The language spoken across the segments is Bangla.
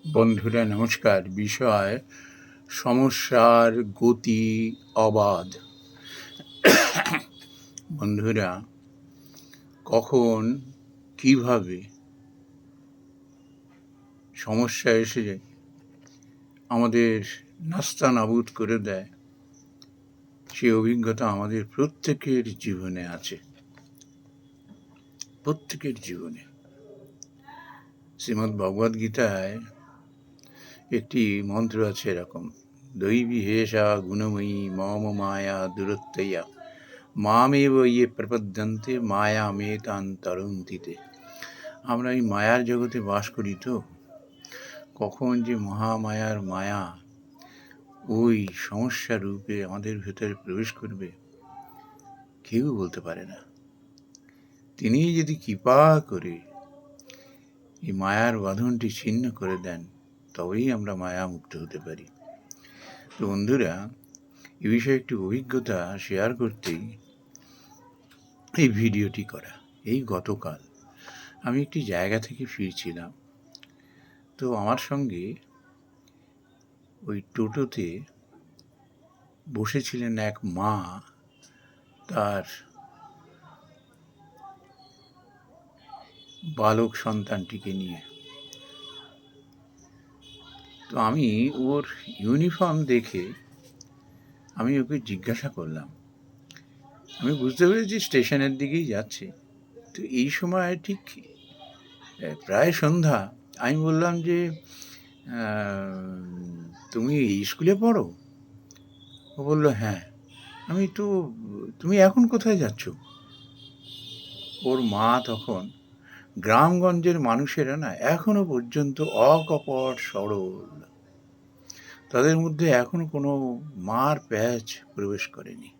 বন্ধুরা নমস্কার। বিষয় সমস্যার গতি অবাধ। বন্ধুরা, কখন কিভাবে সমস্যা এসে আমাদের নাস্তানাবুদ করে দেয়, সেই অভিজ্ঞতা আমাদের প্রত্যেকের জীবনে আছে। প্রত্যেকের জীবনে। শ্রীমদ্ ভগবদ্ গীতায় একটি মন্ত্র আছে এরকম: দৈবী হেষা গুণময়ী মম মায়া দুরত্যয়া মামেব ইয়ে প্রপদ্যন্তে মায়া মেতান তরন্তিতে। আমরা এই মায়ার জগতে বাস করি, তো কখন যে মহামায়ার মায়া ওই সমস্যা রূপে আমাদের ভেতরে প্রবেশ করবে কেউ বলতে পারে না। তিনি যদি কৃপা করে এই মায়ার বাঁধনটি ছিন্ন করে দেন, তবেই আমরা মায়া মুক্ত হতে পারি। তো বন্ধুরা, এ বিষয়ে একটি অভিজ্ঞতা শেয়ার করতেই এই ভিডিওটি করা। এই গতকাল আমি একটি জায়গা থেকে ফিরছিলাম, তো আমার সঙ্গে ওই টোটোতে বসেছিলেন এক মা তার বালক সন্তানটিকে নিয়ে। তো আমি ওর ইউনিফর্ম দেখে আমি ওকে জিজ্ঞাসা করলাম। আমি বুঝতে পেরেছি স্টেশনের দিকেই যাচ্ছে। তো এই সময় ঠিক প্রায় সন্ধ্যা। আমি বললাম যে তুমি এই স্কুলে পড়ো? ও বলল হ্যাঁ। আমি তো, তুমি এখন কোথায় যাচ্ছ? ওর মা তখন, গ্রামগঞ্জের মানুষেরা না এখনো পর্যন্ত অকপট সরল, তাদের মধ্যে এখনো কোনো মার প্যাঁচ প্রবেশ করেনি।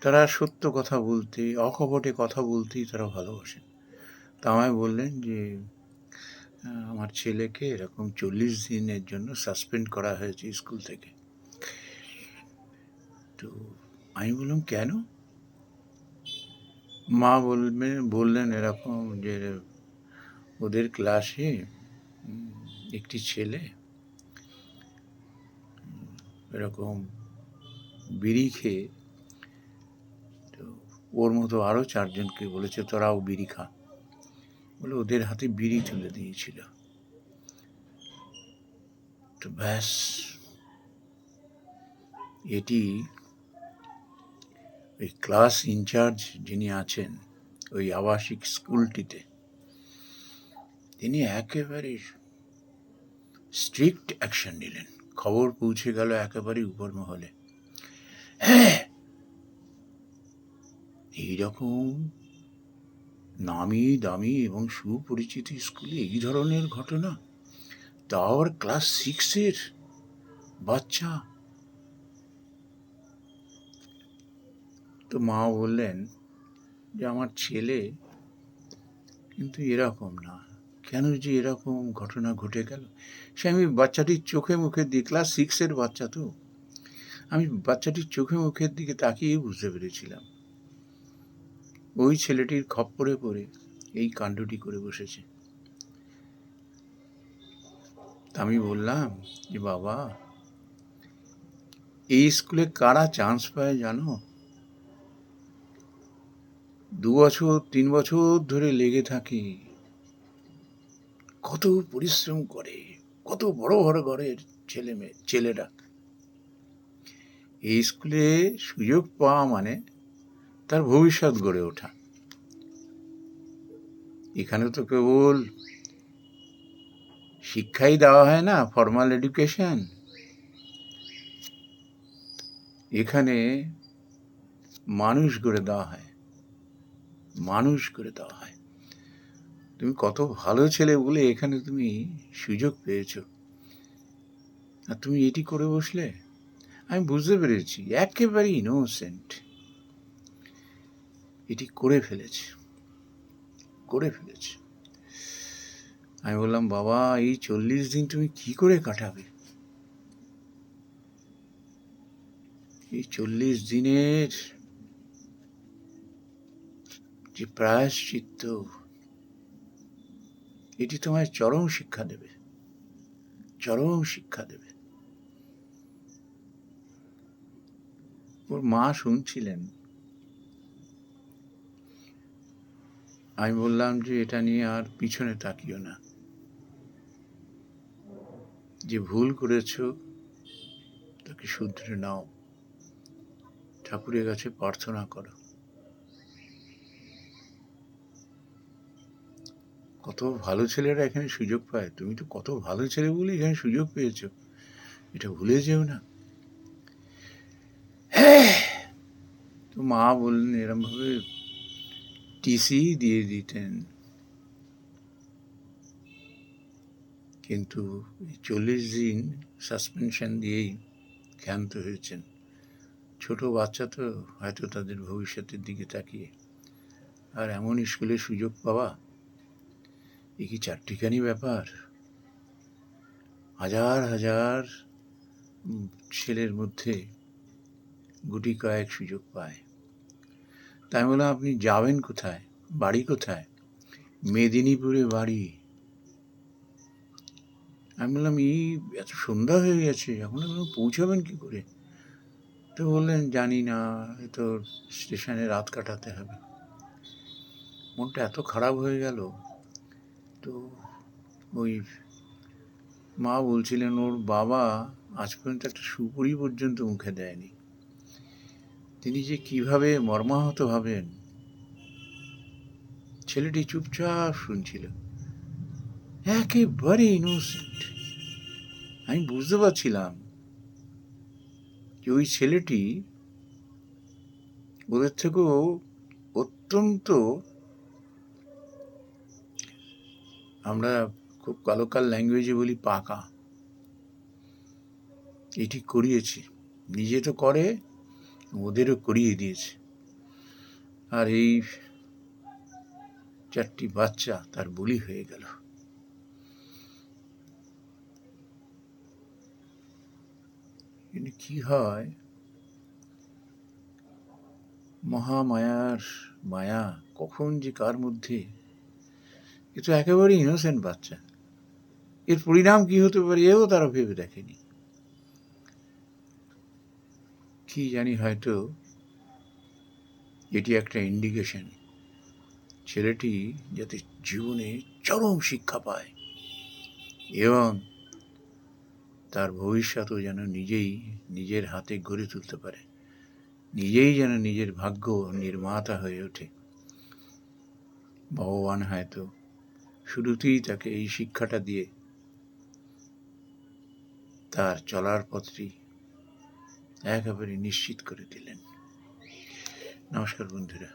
তারা সত্য কথা বলতে, অকপটে কথা বলতেই তারা ভালোবাসেন। তা আমায় বললেন যে আমার ছেলেকে এরকম 40 দিনের জন্য সাসপেন্ড করা হয়েছে স্কুল থেকে। তো আমি বললাম কেন? মা বললেন এরকম যে ওদের ক্লাসে একটি ছেলে এরকম বিড়ি খেয়ে, তো ওর মতো আরও 4 জনকে বলেছে তোরাও বিড়ি খা বলে ওদের হাতে বিড়ি তুলে দিয়েছিল। তো ব্যাস, এটি ওই ক্লাস ইনচার্জ যিনি আছেন ওই আবাসিক স্কুলটিতে, তিনি একেবারে স্ট্রিক্ট অ্যাকশন নিলেন। খবর পৌঁছে গেল একেবারে উপর মহলে। এইরকম নামি দামি এবং সুপরিচিত স্কুলে এই ধরনের ঘটনা, তাও আবার ক্লাস 6-এর বাচ্চা। তো মা বললেন যে আমার ছেলে কিন্তু এরকম না, কেন যে এরকম ঘটনা ঘটে গেল সে আমি বাচ্চাটির চোখে মুখের দিকে, ক্লাস 6-এর বাচ্চা তো, আমি বাচ্চাটির চোখে মুখের দিকে তাকিয়ে বুঝতে পেরেছিলাম ওই ছেলেটির খপ্পরে পড়ে এই কাণ্ডটি করে বসেছে। আমি বললাম যে বাবা, এই স্কুলে কারা চান্স পায় জানো? 2 বছর 3 বছর ধরে লেগে থাকে, কত পরিশ্রম করে, কত বড় বড় ঘরের ছেলেরা এই স্কুলে সুযোগ পাওয়া মানে তার ভবিষ্যৎ গড়ে ওঠা। এখানে তো কেবল শিক্ষাই দেওয়া হয় না, ফর্মাল এডুকেশন, এখানে মানুষ গড়ে দেওয়া হয়, মানুষ গড়ে দেওয়া হয়। তুমি কত ভালো ছেলে বলে এখানে তুমি সুযোগ পেয়েছ, আর তুমি এটি করে বসলে। আমি বুঝতে পেরেছি একেবারে ইনোসেন্ট এটি করে ফেলেছে। আমি বললাম বাবা, এই 40 দিন তুমি কি করে কাটাবে? এই 40 দিনের যে প্রায়শ্চিত্ত, এটি তোমায় চরম শিক্ষা দেবে, চরম শিক্ষা দেবে। ওর মা শুনছিলেন। আমি বললাম যে এটা নিয়ে আর পিছনে তাকিও না, যে ভুল করেছ তাকে শুধরে নাও, ঠাকুরের কাছে প্রার্থনা করো। কত ভালো ছেলেরা এখানে সুযোগ পায়, তুমি তো কত ভালো ছেলে বলে এখানে সুযোগ পেয়েছো, এটা ভুলে যেও না। তো মা বললেন এরম ভাবে টিসি দিয়ে দিতেন, কিন্তু 40 দিন সাসপেনশন দিয়েই ক্ষান্ত হয়েছেন। ছোট বাচ্চা তো, হয়তো তাদের ভবিষ্যতের দিকে তাকিয়ে। আর এমন স্কুলে সুযোগ পাওয়া, এ কি চারটিখানি ব্যাপার? হাজার হাজার ছেলের মধ্যে গুটি কয়েক সুযোগ পায়। তাই বললাম আপনি যাবেন কোথায়, বাড়ি কোথায়? মেদিনীপুরে বাড়ি। আমি বললাম এই এত সন্ধ্যা হয়ে গেছে, এখন পৌঁছাবেন কি করে? তো বললেন জানি না, তো স্টেশনে রাত কাটাতে হবে। মনটা এত খারাপ হয়ে গেল। তো ওই মা বলছিলেন ওর বাবা আজ পর্যন্ত একটা সুপুরি পর্যন্ত মুখে দেয়নি। তিনি যে কিভাবে মর্মাহত হবেন। ছেলেটি চুপচাপ শুনছিল, একেবারে ইনোসেন্ট। আমি বুঝতে পারছিলাম যে ওই ছেলেটি ওদের থেকেও অত্যন্ত, আমরা খুব কালোকাল ল্যাঙ্গুয়েজে বলি পাকা। এটি করিয়েছে, নিজে তো করে, ওদেরও করিয়ে দিয়েছে। আর এই 4টি বাচ্চা তার বলি হয়ে গেল। কিন্তু কি হয়, মহামায়ার মায়া কখন যে কার মধ্যে। এ তো একেবারে ইনোসেন্ট বাচ্চা, এর পরিণাম কি হতে পারে এও তারা ভেবে দেখেনি। কি জানি, হয়তো এটি একটা ইন্ডিকেশন ছেলেটি যাতে জীবনে চরম শিক্ষা পায় এবং তার ভবিষ্যৎও যেন নিজেই নিজের হাতে গড়ে তুলতে পারে, নিজেই যেন নিজের ভাগ্য নির্মাতা হয়ে ওঠে। ভগবান হয়তো শুরুতেই তাকে এই শিক্ষাটা দিয়ে তার চলার পথটি একেবারে নিশ্চিত করে দিলেন। নমস্কার বন্ধুরা।